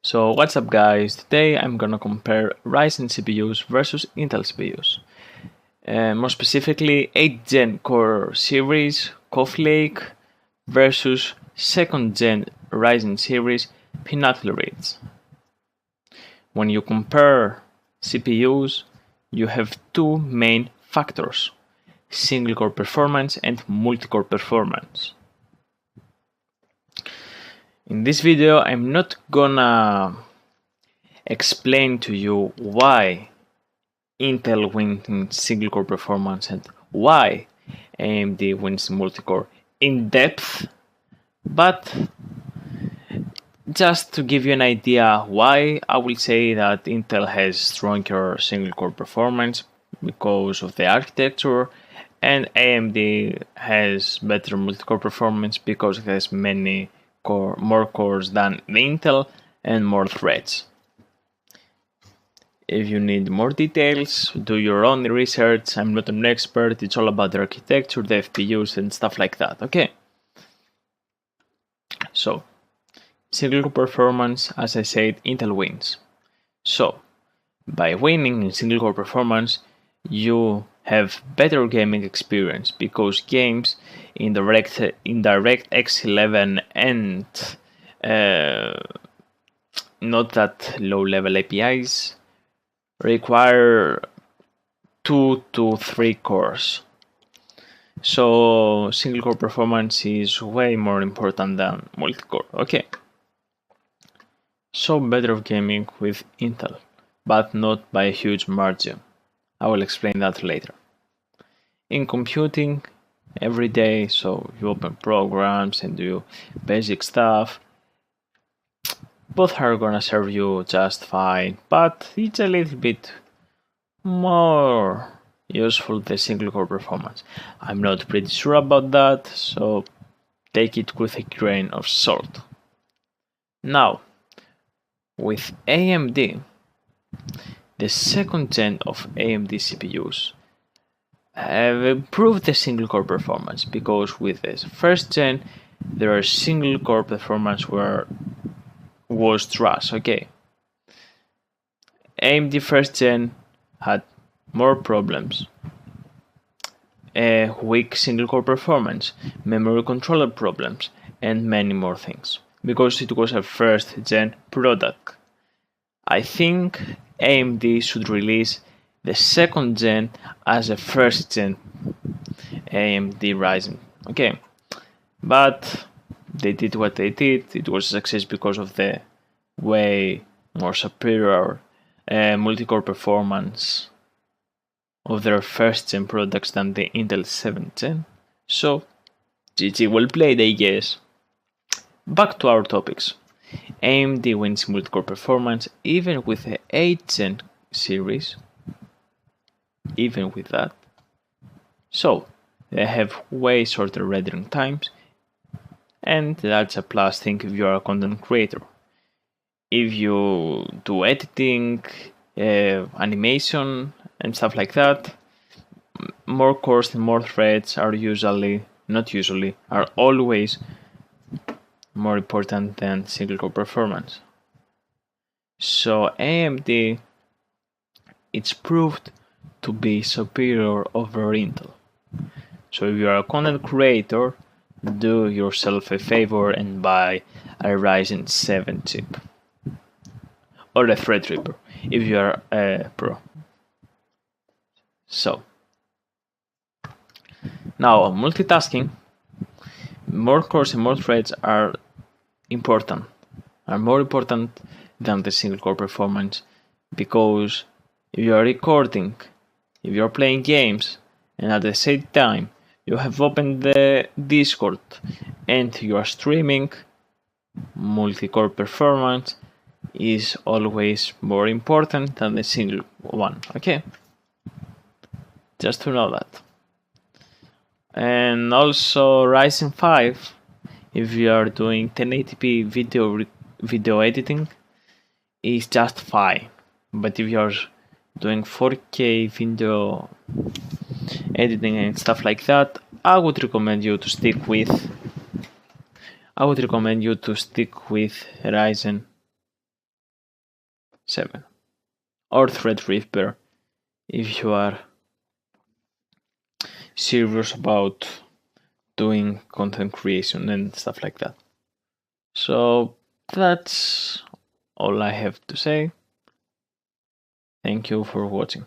So what's up guys, today I'm gonna compare Ryzen CPUs versus Intel CPUs. More specifically 8th gen Core series Coffee Lake versus 2nd gen Ryzen series Pinnacle Ridge. When you compare CPUs, you have two main factors: single core performance and multi-core performance. In this video, I'm not gonna explain to you why Intel wins in single core performance and why AMD wins in multi-core in depth, but just to give you an idea why, I will say that Intel has stronger single core performance because of the architecture, and AMD has better multi-core performance because it has more cores than the Intel and more threads. If you need more details, do your own research. I'm not an expert, it's all about the architecture, the FPUs and stuff like that, okay? So, single core performance, as I said, Intel wins. So, by winning in single core performance, you have better gaming experience because games in DirectX 11 and not that low level APIs require 2 to 3 cores. So single core performance is way more important than multi-core, okay? So better gaming with Intel, but not by a huge margin. I will explain that later. In computing, every day, so you open programs and do basic stuff, both are gonna serve you just fine, but it's a little bit more useful than single core performance. I'm not pretty sure about that, so take it with a grain of salt. Now, with AMD, the 2nd gen of AMD CPUs have improved the single core performance because with the 1st gen, their single core performance was trash, okay? AMD 1st gen had more problems, weak single core performance, memory controller problems, and many more things because it was a 1st gen product. I think AMD should release the 2nd gen as a 1st gen AMD Ryzen, okay? But they did what they did. It was a success because of the way more superior multi-core performance of their 1st gen products than the Intel 7th gen. So GG, well played, I guess. Back to our topics. AMD wins multi-core performance even with the 8th gen series, even with that. So they have way shorter rendering times, and that's a plus thing if you are a content creator. If you do editing, animation and stuff like that, more cores and more threads are always more important than single core performance. So AMD, it's proved to be superior over Intel. So if you are a content creator, do yourself a favor and buy a Ryzen 7 chip or a Threadripper if you are a pro. So now multitasking, more cores and more threads are more important than the single core performance, because if you are recording, if you are playing games, and at the same time you have opened the Discord and you are streaming, multi-core performance is always more important than the single one, okay? Just to know that. And also Ryzen 5, if you are doing 1080p video editing, is just fine. But if you are doing 4K video editing and stuff like that, I would recommend you to stick with Ryzen 7 or Threadripper if you are serious about doing content creation and stuff like that. So that's all I have to say. Thank you for watching.